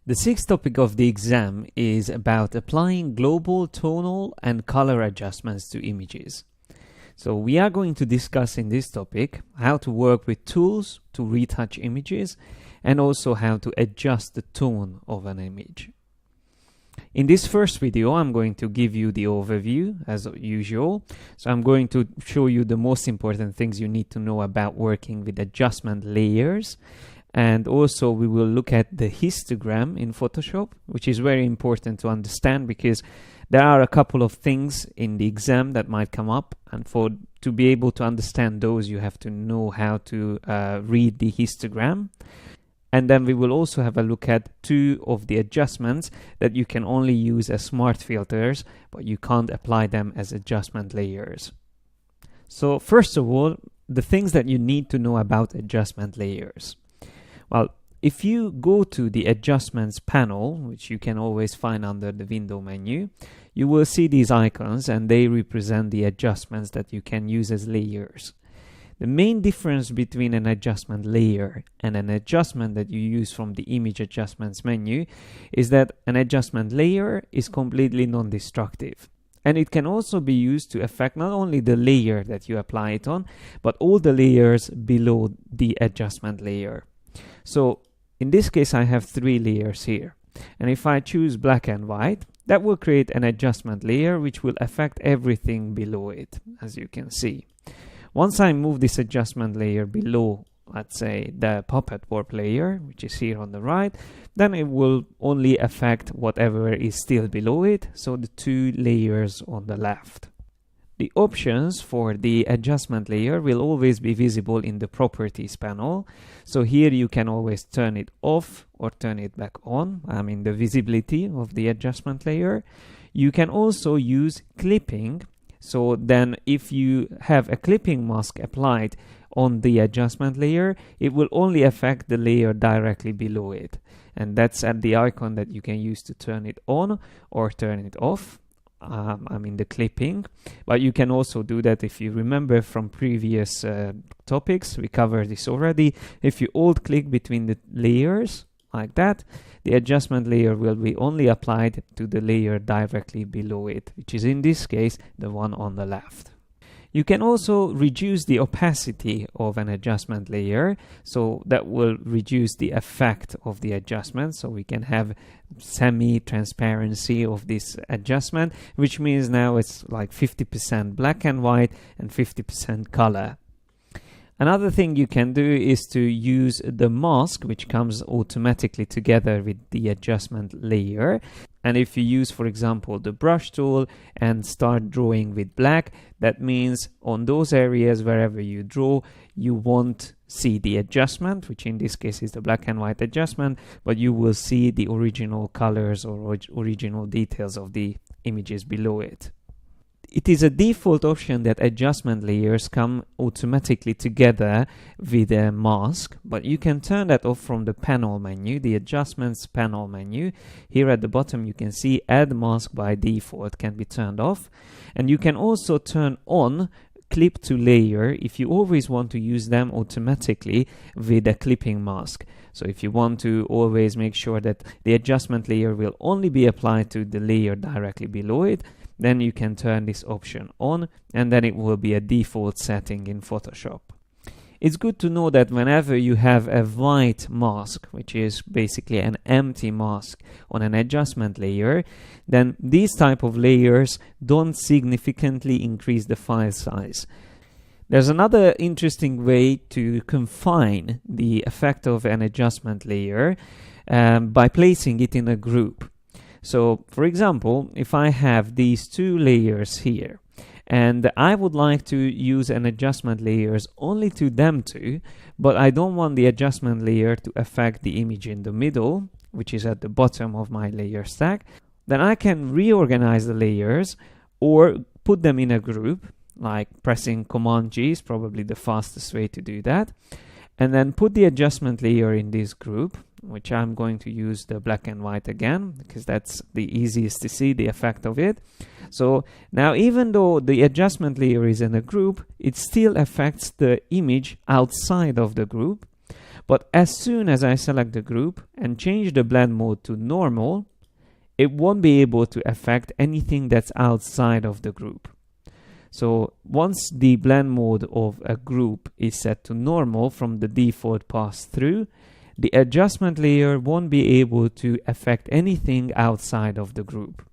The sixth topic of the exam is about applying global tonal and color adjustments to images. So we are going to discuss in this topic how to work with tools to retouch images and also how to adjust the tone of an image. In this first video, I'm going to give you the overview as usual. So I'm going to show you the most important things you need to know about working with adjustment layers. And also we will look at the histogram in Photoshop, which is very important to understand because there are a couple of things in the exam that might come up, and to be able to understand those you have to know how to read the histogram. And then we will also have a look at two of the adjustments that you can only use as smart filters, but you can't apply them as adjustment layers. So first of all, the things that you need to know about adjustment layers. Well, if you go to the adjustments panel, which you can always find under the window menu, you will see these icons and they represent the adjustments that you can use as layers. The main difference between an adjustment layer and an adjustment that you use from the image adjustments menu is that an adjustment layer is completely non-destructive. And it can also be used to affect not only the layer that you apply it on, but all the layers below the adjustment layer. So in this case, I have three layers here. And if I choose black and white, that will create an adjustment layer which will affect everything below it, as you can see. Once I move this adjustment layer below, let's say the puppet warp layer, which is here on the right, then it will only affect whatever is still below it, so the two layers on the left. The options for the adjustment layer will always be visible in the properties panel. So here you can always turn it off or turn it back on, the visibility of the adjustment layer. You can also use clipping. So then if you have a clipping mask applied on the adjustment layer, it will only affect the layer directly below it. And that's at the icon that you can use to turn it on or turn it off. The clipping, but you can also do that if you remember from previous topics. We covered this already. If you alt click between the layers like that, the adjustment layer will be only applied to the layer directly below it, which is in this case the one on the left. You can also reduce the opacity of an adjustment layer, so that will reduce the effect of the adjustment. So we can have semi-transparency of this adjustment, which means now it's like 50% black and white and 50% color. Another thing you can do is to use the mask, which comes automatically together with the adjustment layer. And if you use, for example, the brush tool and start drawing with black, that means on those areas wherever you draw, you won't see the adjustment, which in this case is the black and white adjustment, but you will see the original colors or original details of the images below it. It is a default option that adjustment layers come automatically together with a mask, but you can turn that off from the panel menu, the adjustments panel menu. Here at the bottom you can see add mask by default can be turned off, and you can also turn on clip to layer if you always want to use them automatically with a clipping mask. So if you want to always make sure that the adjustment layer will only be applied to the layer directly below it, then you can turn this option on, and then it will be a default setting in Photoshop. It's good to know that whenever you have a white mask, which is basically an empty mask on an adjustment layer, then these type of layers don't significantly increase the file size. There's another interesting way to confine the effect of an adjustment layer by placing it in a group. So, for example, if I have these two layers here, and I would like to use an adjustment layers only to them two, but I don't want the adjustment layer to affect the image in the middle, which is at the bottom of my layer stack, then I can reorganize the layers or put them in a group, like pressing Command G is probably the fastest way to do that, and then put the adjustment layer in this group, which I'm going to use the black and white again because that's the easiest to see the effect of it. So now even though the adjustment layer is in a group, it still affects the image outside of the group, But as soon as I select the group and change the blend mode to normal, it won't be able to affect anything that's outside of the group. So once the blend mode of a group is set to normal from the default pass-through, the adjustment layer won't be able to affect anything outside of the group.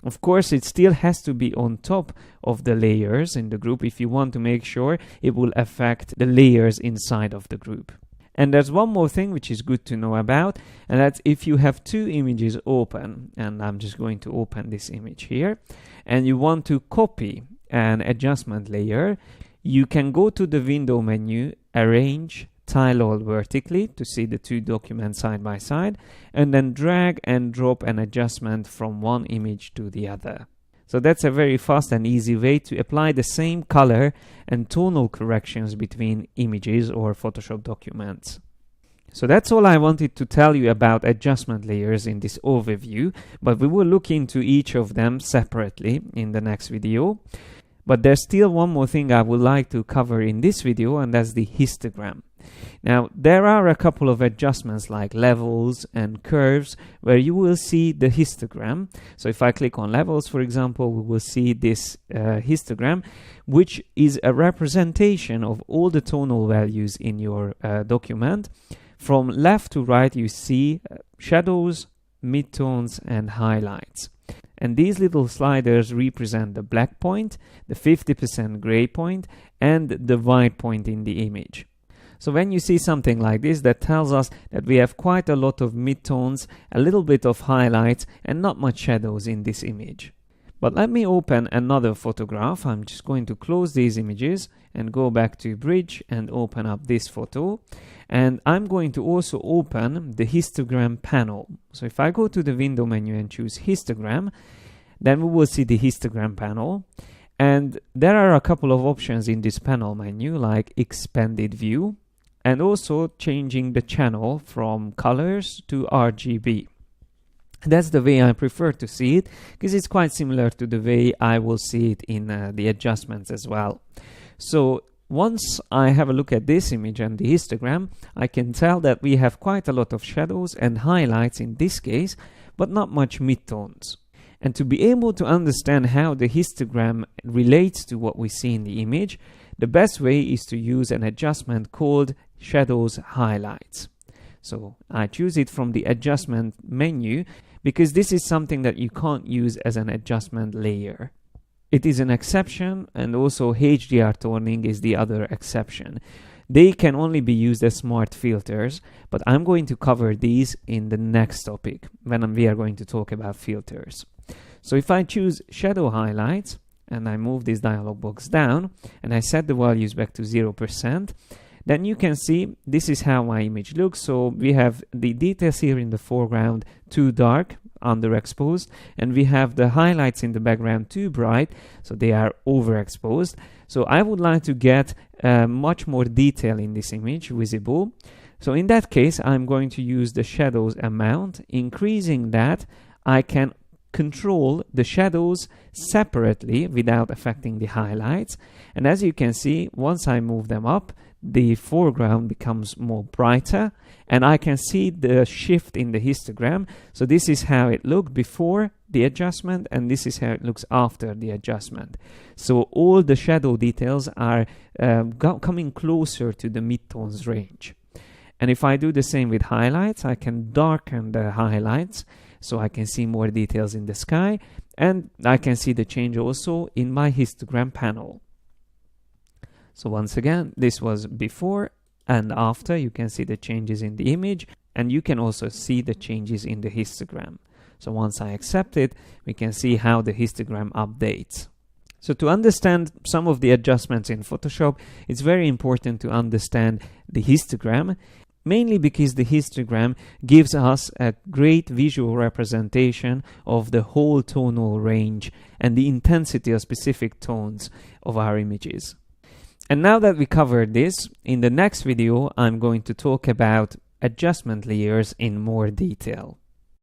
Of course, it still has to be on top of the layers in the group if you want to make sure it will affect the layers inside of the group. And there's one more thing which is good to know about, and that's if you have two images open, and I'm just going to open this image here, and you want to copy an adjustment layer, you can go to the window menu, arrange, tile all vertically to see the two documents side by side, and then drag and drop an adjustment from one image to the other. So that's a very fast and easy way to apply the same color and tonal corrections between images or Photoshop documents. So that's all I wanted to tell you about adjustment layers in this overview, but we will look into each of them separately in the next video. But there's still one more thing I would like to cover in this video, and that's the histogram. Now, there are a couple of adjustments like levels and curves where you will see the histogram. So if I click on levels, for example, we will see this histogram, which is a representation of all the tonal values in your document. From left to right, you see shadows, midtones, and highlights. And these little sliders represent the black point, the 50% gray point, and the white point in the image. So when you see something like this, that tells us that we have quite a lot of midtones, a little bit of highlights, and not much shadows in this image. But let me open another photograph. I'm just going to close these images and go back to Bridge and open up this photo. And I'm going to also open the histogram panel. So if I go to the window menu and choose histogram, then we will see the histogram panel. And there are a couple of options in this panel menu, like expanded view, and also changing the channel from colors to RGB. That's the way I prefer to see it, because it's quite similar to the way I will see it in the adjustments as well. So once I have a look at this image and the histogram, I can tell that we have quite a lot of shadows and highlights in this case, but not much midtones. And to be able to understand how the histogram relates to what we see in the image, the best way is to use an adjustment called Shadows Highlights. So I choose it from the adjustment menu because this is something that you can't use as an adjustment layer. It is an exception, and also HDR toning is the other exception. They can only be used as smart filters, but I'm going to cover these in the next topic when we are going to talk about filters. So if I choose Shadow Highlights and I move this dialog box down and I set the values back to 0%, then you can see this is how my image looks. So we have the details here in the foreground too dark, underexposed, and we have the highlights in the background too bright, so they are overexposed. So I would like to get much more detail in this image visible. So in that case, I'm going to use the shadows amount. Increasing that, I can control the shadows separately without affecting the highlights. And as you can see, once I move them up, the foreground becomes more brighter, and I can see the shift in the histogram. So this is how it looked before the adjustment, and this is how it looks after the adjustment. So all the shadow details are coming closer to the midtones range. And if I do the same with highlights, I can darken the highlights so I can see more details in the sky, and I can see the change also in my histogram panel. So once again, this was before and after. You can see the changes in the image, and you can also see the changes in the histogram. So once I accept it, we can see how the histogram updates. So to understand some of the adjustments in Photoshop, it's very important to understand the histogram, mainly because the histogram gives us a great visual representation of the whole tonal range and the intensity of specific tones of our images. And now that we covered this, in the next video I'm going to talk about adjustment layers in more detail.